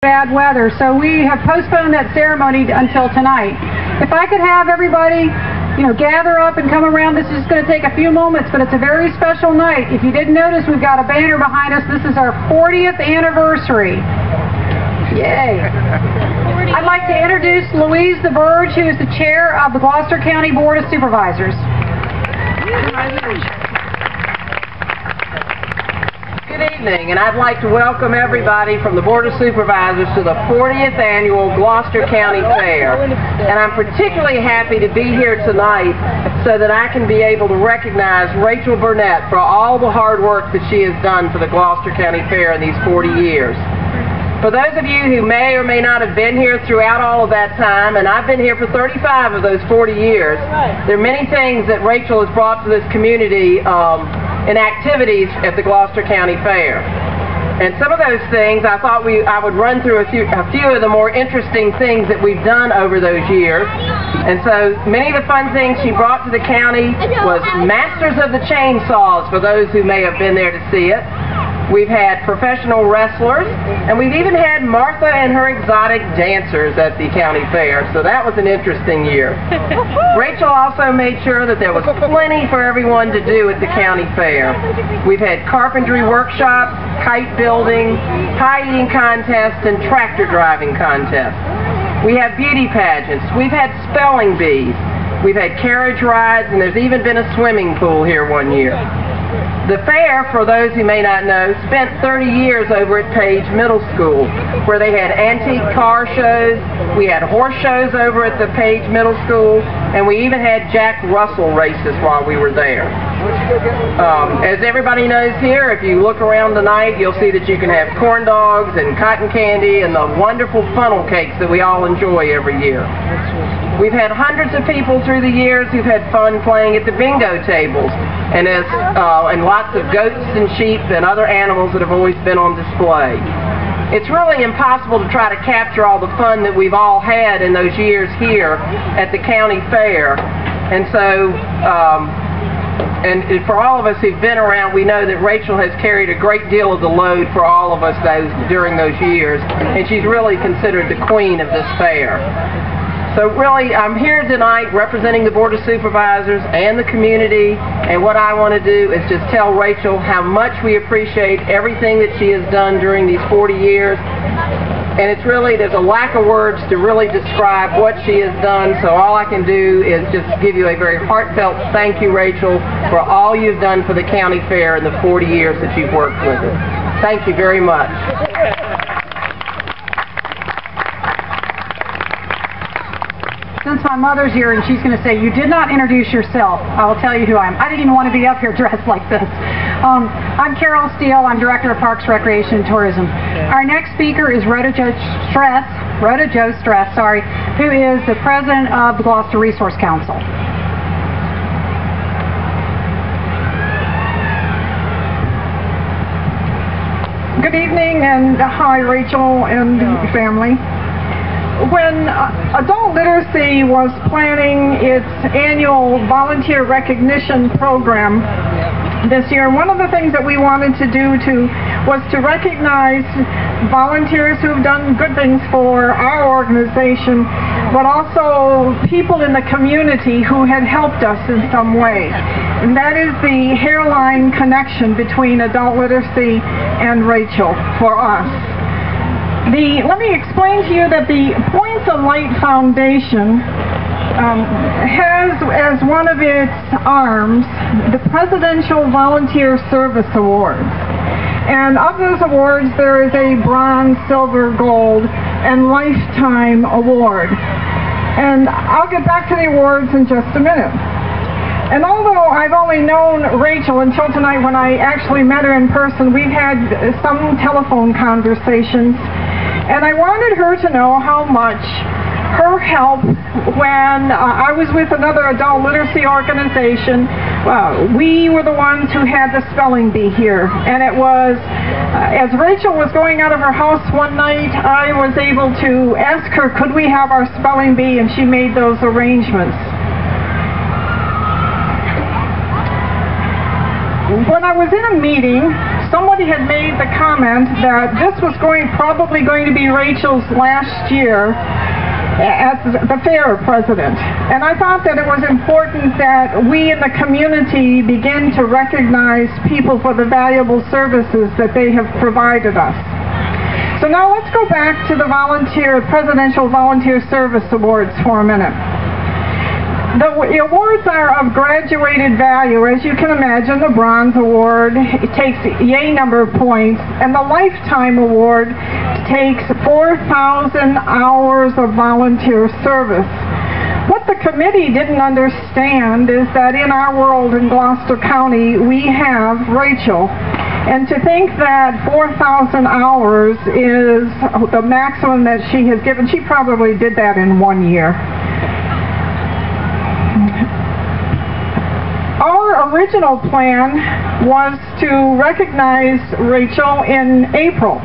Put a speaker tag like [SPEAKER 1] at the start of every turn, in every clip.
[SPEAKER 1] Bad weather, so we have postponed that ceremony until tonight. If I could have everybody, gather up and come around. This is going to take a few moments, but it's a very special night. If you didn't notice, we've got a banner behind us. This is our 40th anniversary. Yay! I'd like to introduce Louise DeBurge, who is the chair of the Gloucester County Board of Supervisors.
[SPEAKER 2] Good evening, and I'd like to welcome everybody from the Board of Supervisors to the 40th Annual Gloucester County Fair. And I'm particularly happy to be here tonight so that I can be able to recognize Rachel Burnett for all the hard work that she has done for the Gloucester County Fair in these 40 years. For those of you who may or may not have been here throughout all of that time, and I've been here for 35 of those 40 years, there are many things that Rachel has brought to this community in activities at the Gloucester County Fair. And some of those things, I thought I would run through a few of the more interesting things that we've done over those years. And so many of the fun things she brought to the county was Masters of the Chainsaws, for those who may have been there to see it. We've had professional wrestlers, and we've even had Martha and her exotic dancers at the county fair, so that was an interesting year. Rachel also made sure that there was plenty for everyone to do at the county fair. We've had carpentry workshops, kite building, pie eating contests, and tractor driving contests. We have beauty pageants. We've had spelling bees. We've had carriage rides, and there's even been a swimming pool here one year. The fair, for those who may not know, spent 30 years over at Page Middle School, where they had antique car shows. We had horse shows over at the Page Middle School, and we even had Jack Russell races while we were there. As everybody knows here, if you look around tonight, you'll see that you can have corn dogs and cotton candy and the wonderful funnel cakes that we all enjoy every year. We've had hundreds of people through the years who've had fun playing at the bingo tables, and lots of goats and sheep and other animals that have always been on display. It's really impossible to try to capture all the fun that we've all had in those years here at the county fair. And so, and for all of us who've been around, we know that Rachel has carried a great deal of the load for all of us during those years, and she's really considered the queen of this fair. So really, I'm here tonight representing the Board of Supervisors and the community, and what I want to do is just tell Rachel how much we appreciate everything that she has done during these 40 years. And it's really, there's a lack of words to really describe what she has done, so all I can do is just give you a very heartfelt thank you, Rachel, for all you've done for the county fair in the 40 years that you've worked with it. Thank you very much.
[SPEAKER 1] Since my mother's here and she's going to say, you did not introduce yourself, I will tell you who I am. I didn't even want to be up here dressed like this. I'm Carol Steele. I'm Director of Parks, Recreation, and Tourism. Our next speaker is Rhoda Jo Stress, who is the President of the Gloucester Resource Council.
[SPEAKER 3] Good evening, and hi, Rachel and family. When Adult Literacy was planning its annual volunteer recognition program this year, one of the things that we wanted to do was to recognize volunteers who have done good things for our organization, but also people in the community who had helped us in some way. And that is the hairline connection between Adult Literacy and Rachel for us. Let me explain to you that the Points of Light Foundation has as one of its arms the Presidential Volunteer Service Awards. And of those awards, there is a bronze, silver, gold, and lifetime award. And I'll get back to the awards in just a minute. And although I've only known Rachel until tonight when I actually met her in person, we've had some telephone conversations. And I wanted her to know how much her help when I was with another adult literacy organization. We were the ones who had the spelling bee here. And it was, as Rachel was going out of her house one night, I was able to ask her, could we have our spelling bee? And she made those arrangements. When I was in a meeting somebody had made the comment that this was probably going to be Rachel's last year as the fair president. And I thought that it was important that we in the community begin to recognize people for the valuable services that they have provided us. So now let's go back to the Presidential Volunteer Service Awards for a minute. The awards are of graduated value. As you can imagine, the Bronze Award takes yay number of points, and the Lifetime Award takes 4,000 hours of volunteer service. What the committee didn't understand is that in our world in Gloucester County, we have Rachel. And to think that 4,000 hours is the maximum that she has given, she probably did that in 1 year. Our original plan was to recognize Rachel in April.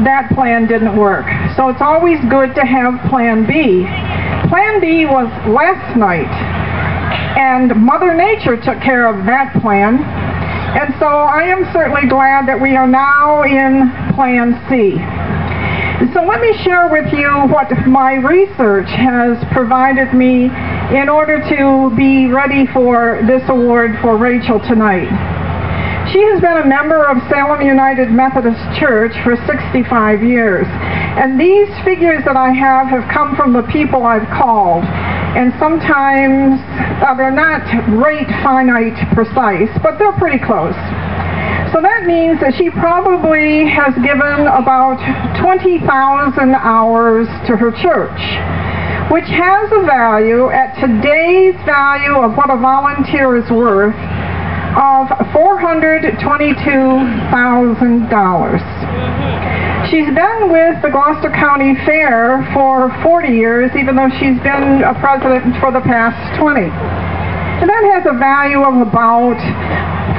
[SPEAKER 3] That plan didn't work. So it's always good to have Plan B. Plan B was last night, and Mother Nature took care of that plan. And so I am certainly glad that we are now in Plan C. So let me share with you what my research has provided me in order to be ready for this award for Rachel tonight. She has been a member of Salem United Methodist Church for 65 years. And these figures that I have come from the people I've called. And sometimes they're not rate finite precise, but they're pretty close. So that means that she probably has given about 20,000 hours to her church, which has a value at today's value of what a volunteer is worth of $422,000. She's been with the Gloucester County Fair for 40 years, even though she's been a president for the past 20. And that has a value of about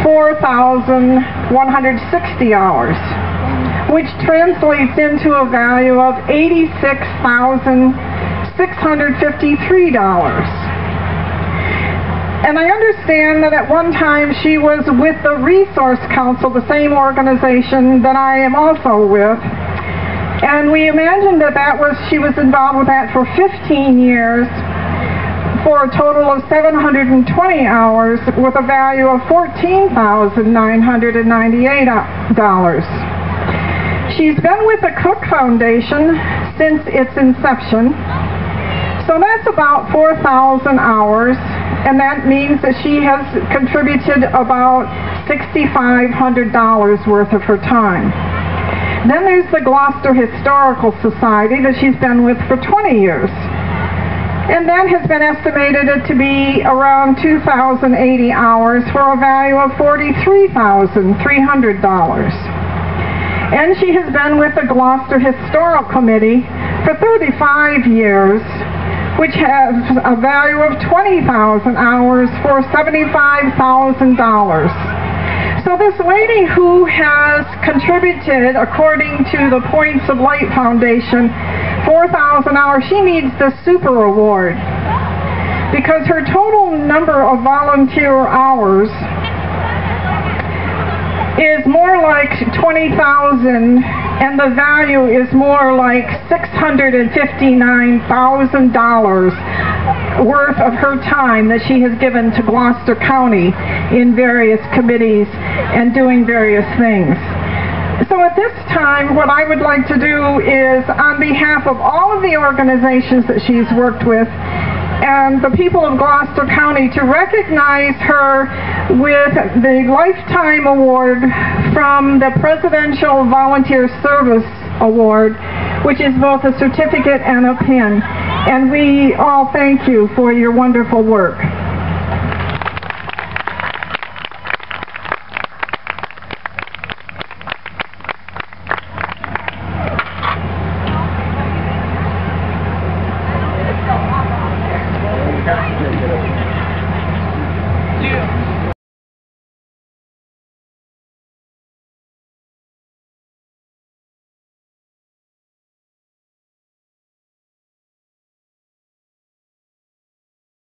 [SPEAKER 3] 4,160 hours, which translates into a value of $86,653. And I understand that at one time she was with the Resource Council, the same organization that I am also with. And we imagined that she was involved with that for 15 years for a total of 720 hours with a value of $14,998. She's been with the Cook Foundation since its inception. So that's about 4,000 hours, and that means that she has contributed about $6,500 worth of her time. Then there's the Gloucester Historical Society that she's been with for 20 years. And that has been estimated to be around 2,080 hours for a value of $43,300. And she has been with the Gloucester Historical Committee for 35 years, which has a value of 20,000 hours for $75,000. So this lady who has contributed, according to the Points of Light Foundation, 4,000 hours, she needs the Super Award, because her total number of volunteer hours is more like 20,000, and the value is more like $659,000 worth of her time that she has given to Gloucester County in various committees and doing various things. So at this time, what I would like to do is, on behalf of all of the organizations that she's worked with and the people of Gloucester County, to recognize her with the Lifetime Award from the Presidential Volunteer Service Award, which is both a certificate and a pin. And we all thank you for your wonderful work.